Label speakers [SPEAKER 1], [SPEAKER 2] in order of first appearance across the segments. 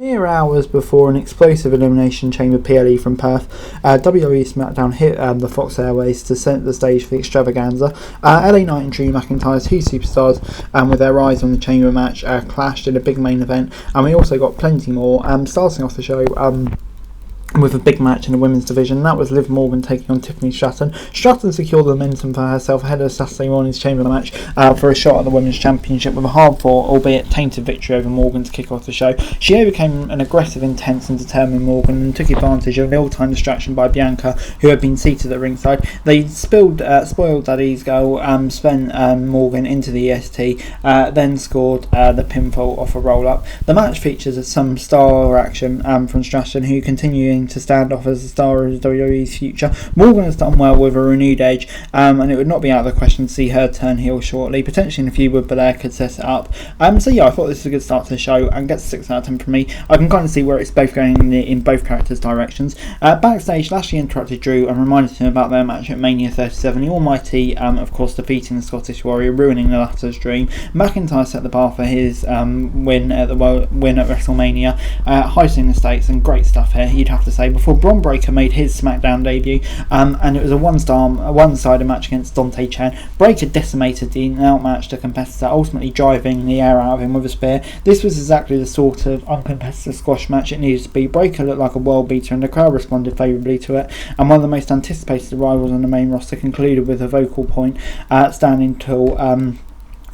[SPEAKER 1] Mere hours before an explosive Elimination Chamber PLE from Perth, WWE Smackdown hit the Fox Airways to set the stage for the extravaganza. LA Knight and Drew McIntyre, two superstars, with their eyes on the Chamber match, clashed in a big main event, and we also got plenty more. Starting off the show, with a big match in the women's division. That was Liv Morgan taking on Tiffany Stratton. Stratton secured the momentum for herself ahead of Saturday morning's Chamber match for a shot at the Women's Championship with a hard-fought, albeit tainted victory over Morgan to kick off the show. She overcame an aggressive, intense and determined Morgan and took advantage of an ill-timed distraction by Bianca, who had been seated at ringside. They spoiled Daddy's goal, spent Morgan into the EST, then scored the pinfall off a roll-up. The match features some star action from Stratton, who continuing to stand off as the star of WWE's future. Morgan has done well with a renewed edge, and it would not be out of the question to see her turn heel shortly. Potentially in a feud with Belair could set it up. So yeah, I thought this was a good start to the show and gets 6 out of 10 from me. I can kind of see where it's both going in both characters' directions. Backstage, Lashley interrupted Drew and reminded him about their match at Mania 37. The Almighty, of course, defeating the Scottish Warrior, ruining the latter's dream. McIntyre set the bar for his win at WrestleMania, heightening the stakes, and great stuff here, you'd have to say, before Bron Breakker made his SmackDown debut, and it was a one-sided match against Dante Chen. Breakker decimated the outmatched competitor, ultimately driving the air out of him with a spear. This was exactly the sort of uncompetitive squash match it needed to be. Breakker looked like a world beater and the crowd responded favourably to it, and one of the most anticipated arrivals on the main roster concluded with a vocal point standing tall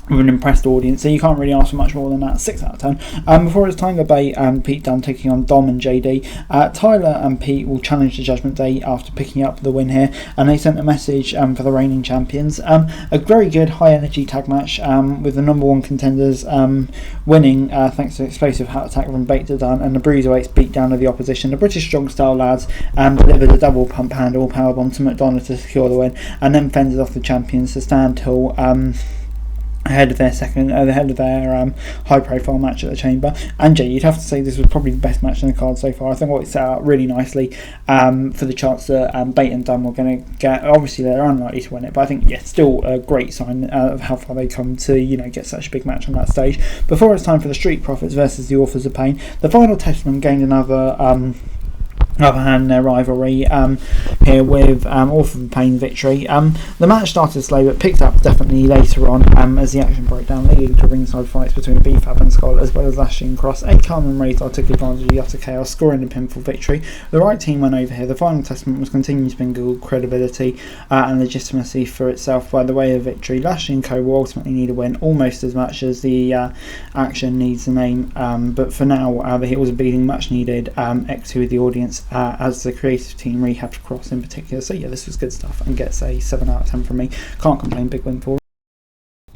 [SPEAKER 1] with an impressed audience, so you can't really ask for much more than that. 6 out of 10. Before it's time to Bay and Pete Dunne taking on Dom and JD. Tyler and Pete will challenge the Judgment Day after picking up the win here, and they sent a message for the reigning champions. A very good high energy tag match with the number one contenders winning thanks to an explosive hat attack from Bate to Dunne, and the Bruiserweights beat down to the opposition. The British Strong Style lads delivered a double pump handle powerbomb to McDonald to secure the win, and then fended off the champions to stand till ahead of their high-profile match at the Chamber. And Jay, you'd have to say this was probably the best match in the card so far. I think what it set out really nicely for the chance that Bate and Dunne were going to get. Obviously, they're unlikely to win it, but I think still a great sign of how far they come to get such a big match on that stage. Before it's time for the Street Profits versus the Authors of Pain, the Final Testament gained another hand in their rivalry here with Authors of Pain victory. The match started slow but picked up definitely later on as the action broke down, leading to ringside fights between B-Fab and Scott as well as Lashley and Cross. Akam and Razor took advantage of the utter chaos, scoring the pinfall victory. The right team went over here. The Final Testament was continuing to bring good credibility and legitimacy for itself by the way of victory. Lashley and Co will ultimately need a win almost as much as the action needs a name, but for now the heels are beating much needed equity with the audience as the creative team rehabbed Cross in particular. So yeah, this was good stuff and gets a 7 out of 10 from me. Can't complain, big win for.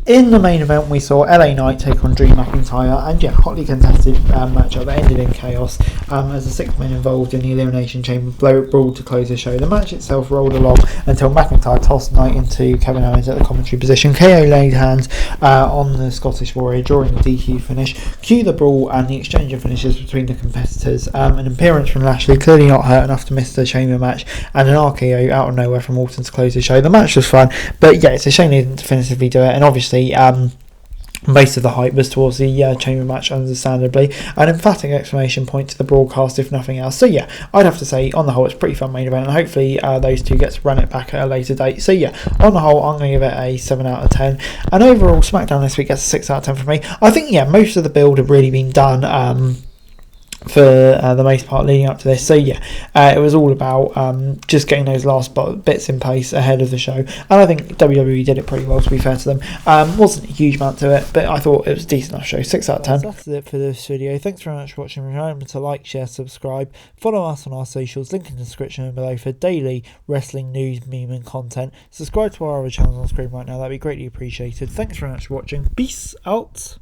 [SPEAKER 1] In the main event, we saw LA Knight take on Drew McIntyre, and yeah, hotly contested matchup that ended in chaos as the 6 men involved in the Elimination Chamber brawl to close the show. The match itself rolled along until McIntyre tossed Knight into Kevin Owens at the commentary position. KO laid hands on the Scottish Warrior, drawing the DQ finish. Cue the brawl and the exchange of finishes between the competitors. An appearance from Lashley, clearly not hurt enough to miss the Chamber match, and an RKO out of nowhere from Orton to close the show. The match was fun, but yeah, it's a shame they didn't definitively do it, and obviously most of the hype was towards the Chamber match, understandably. An emphatic exclamation point to the broadcast, if nothing else. So yeah, I'd have to say, on the whole, it's a pretty fun main event, and hopefully those two get to run it back at a later date. So yeah, on the whole, I'm going to give it a 7 out of 10. And overall, SmackDown this week gets a 6 out of 10 from me. I think, yeah, most of the build had really been done for the most part leading up to this. So yeah, it was all about just getting those last bits in place ahead of the show, and I think WWE did it pretty well, to be fair to them. Wasn't a huge amount to it, but I thought it was a decent enough show. 6 out of 10. That's it for this video. Thanks very much for watching. Remember to like, share, subscribe, follow us on our socials, link in the description below for daily wrestling news, meme and content. Subscribe to our other channels on screen right now, that'd be greatly appreciated. Thanks very much for watching. Peace out.